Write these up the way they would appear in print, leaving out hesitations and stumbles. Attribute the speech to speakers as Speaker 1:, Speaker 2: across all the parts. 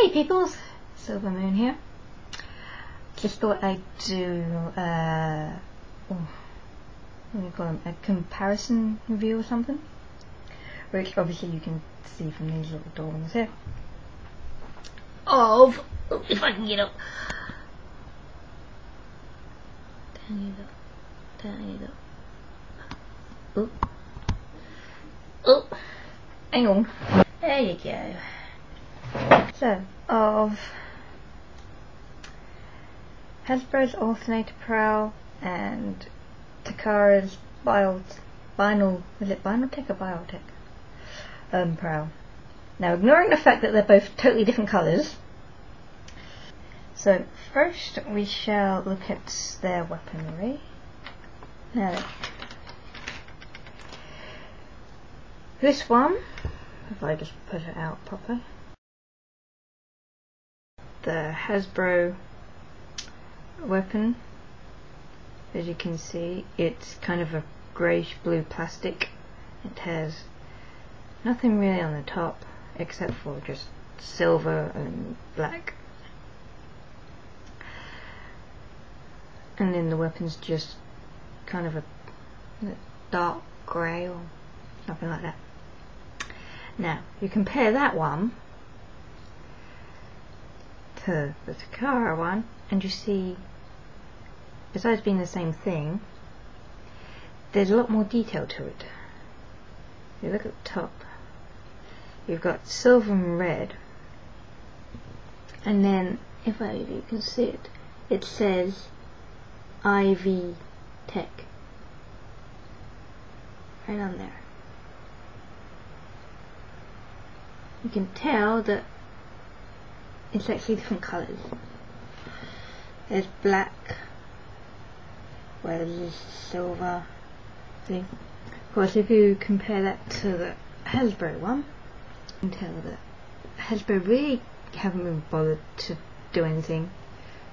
Speaker 1: Hey peoples, Silver Moon here. Just thought I'd do what do you call them? A comparison review or something, which obviously you can see from these little drawings here. If I can get up. Down you go. Oh, hang on. There you go. So, of Hasbro's Alternator Prowl and Takara's Binaltech or Biotech Prowl. Now, ignoring the fact that they're both totally different colours, so first we shall look at their weaponry. Now, this one, if I just put it out properly, the Hasbro weapon, as you can see, it's kind of a greyish blue plastic. It has nothing really on the top except for just silver and black, and then the weapon's just kind of a dark grey or something like that. Now you compare that one to the Takara one, and you see, besides being the same thing, there's a lot more detail to it. You look at the top, you've got silver and red, and then if you can see it, it says IV Tech right on there. You can tell that it's actually different colours. There's black, whereas there's silver. See? Of course, if you compare that to the Hasbro one, you can tell that Hasbro really haven't been bothered to do anything.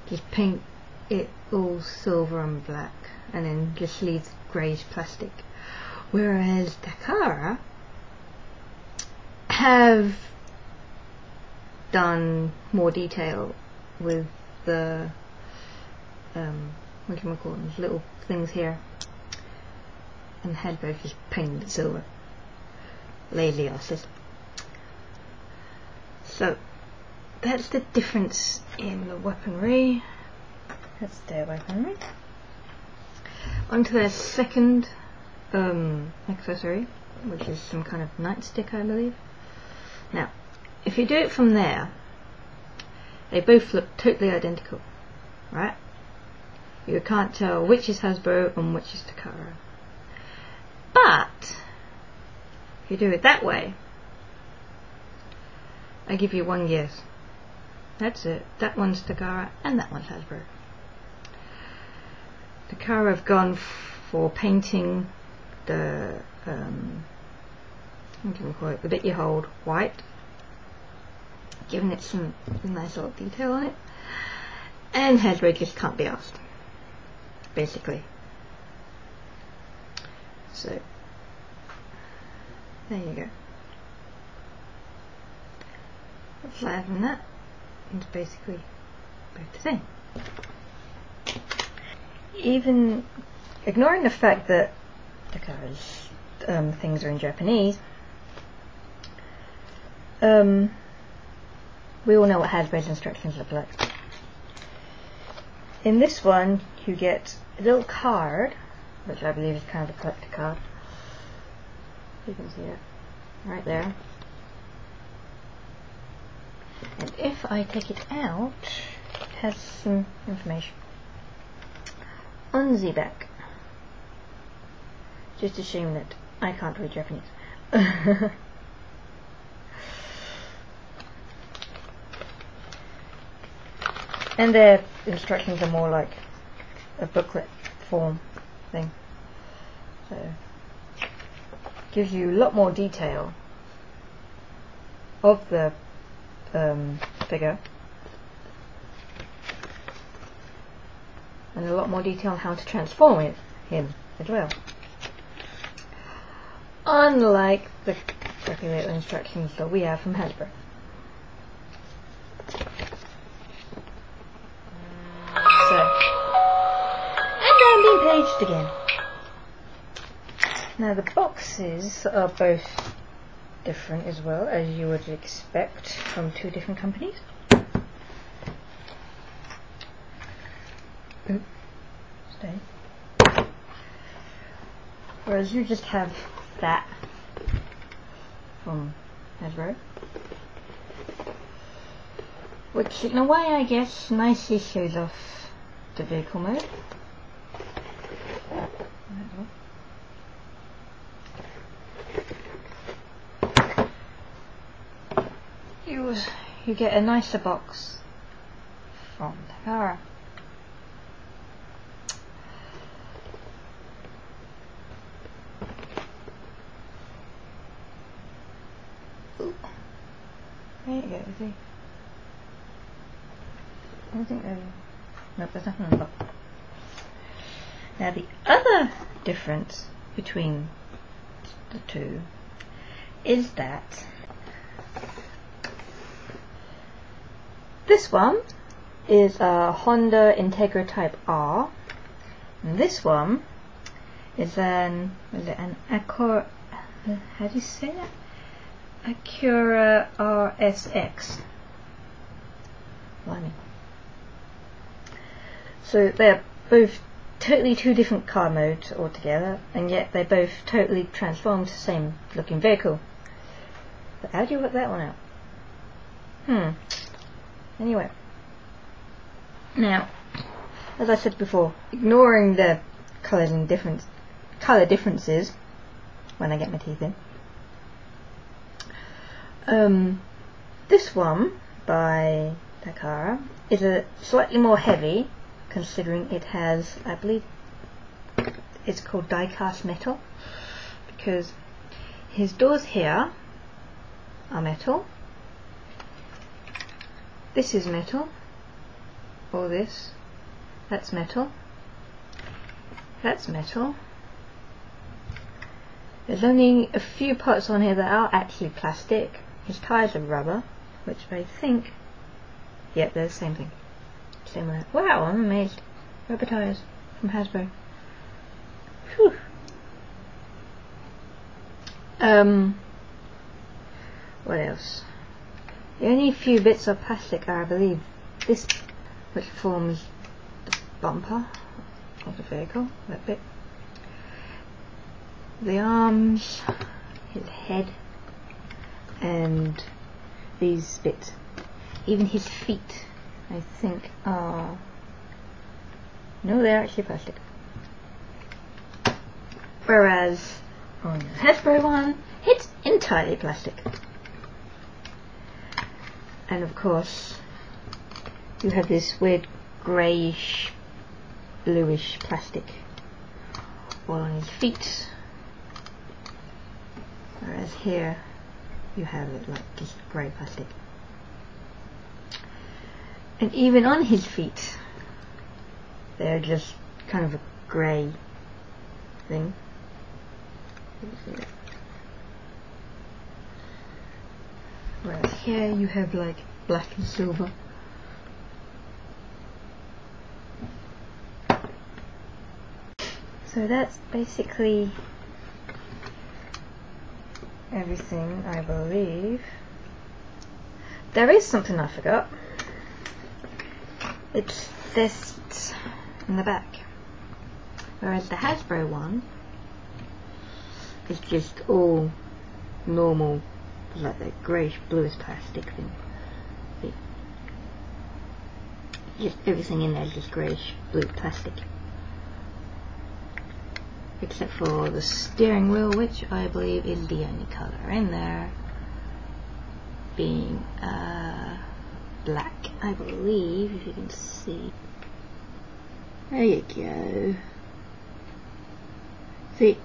Speaker 1: Just paint it all silver and black, and then just leave greyish plastic. Whereas Takara have done more detail with the what can we call them, little things here, and Hasbro just painted it silver. Lazy asses. So that's the difference in the weaponry. That's their weaponry. Onto their second accessory, which is some kind of nightstick, I believe. Now, if you do it from there, they both look totally identical, right? You can't tell which is Hasbro and which is Takara. But if you do it that way, I give you one guess. That's it. That one's Takara and that one's Hasbro. Takara have gone for painting the what can we call it? The bit you hold white, giving it some nice little detail on it, and Hasbro just can't be asked, basically. So there you go. Aside from that, it's basically both the same. Even ignoring the fact that Takara's things are in Japanese, we all know what Hasbro's instructions look like. In this one, you get a little card, which I believe is kind of a collector card. You can see it right there. And if I take it out, it has some information on the back. Just a shame that I can't read Japanese. And their instructions are more like a booklet form thing. So gives you a lot more detail of the figure, and a lot more detail on how to transform him as well. Unlike the crappy little instructions that we have from Hasbro. finished again. Now the boxes are both different as well, as you would expect from two different companies. Oops, stay. Whereas you just have that from Hasbro, which in a way I guess nicely shows off the vehicle mode. You get a nicer box from Takara. Ooh. There you go, see? I think nope, there's nothing on the box. Now the other difference between the two is that this one is a Honda Integra Type R, and this one is an Acura, how do you say that? Acura RSX. Blimey. So they're both totally two different car modes altogether, and yet they both totally transform to the same looking vehicle. But how do you work that one out? Anyway, now, as I said before, ignoring the colours and colour differences when I get my teeth in, this one by Takara is a slightly more heavy, considering it has, I believe, it's called die-cast metal, because his doors here are metal. This is metal, or this, that's metal, that's metal. There's only a few parts on here that are actually plastic. His tyres are rubber, which I think, yeah, they're the same thing. Similar. Wow, I'm amazed. Rubber tyres from Hasbro. Whew. What else? The only few bits of plastic are, I believe, this, which forms the bumper of the vehicle, that bit. The arms, his head, and these bits. Even his feet, I think, are... no, they're actually plastic. Whereas on the Hasbro one, it's entirely plastic. And of course, you have this weird greyish, bluish plastic all on his feet. Whereas here, you have it like just grey plastic. And even on his feet, they're just kind of a grey thing. Whereas here you have like black and silver. So that's basically everything, I believe. There is something I forgot. It's this in the back. Whereas the Hasbro one is just all normal, like that greyish bluish plastic thing. Just everything in there is just greyish blue plastic. Except for the steering wheel, which I believe is the only colour in there, being black, I believe, if you can see. There you go. See?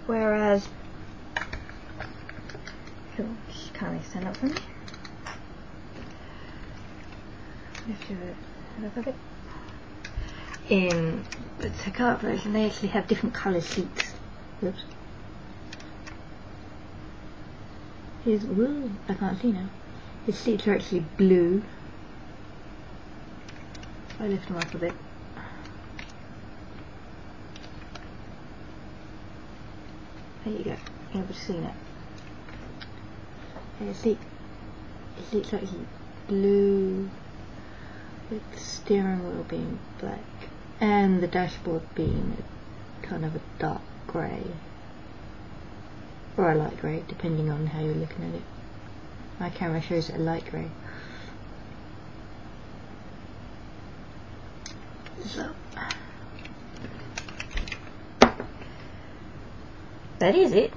Speaker 1: Whereas, just kindly stand up for me. Lift your head up a bit. In the Takara version, they actually have different colour seats. Oops. I can't see now. His seats are actually blue. I lift them up a bit. There you go. You're able to see that. Yeah, see, it looks like blue with the steering wheel being black and the dashboard being kind of a dark grey or a light grey, depending on how you're looking at it. My camera shows it a light grey. So that is it.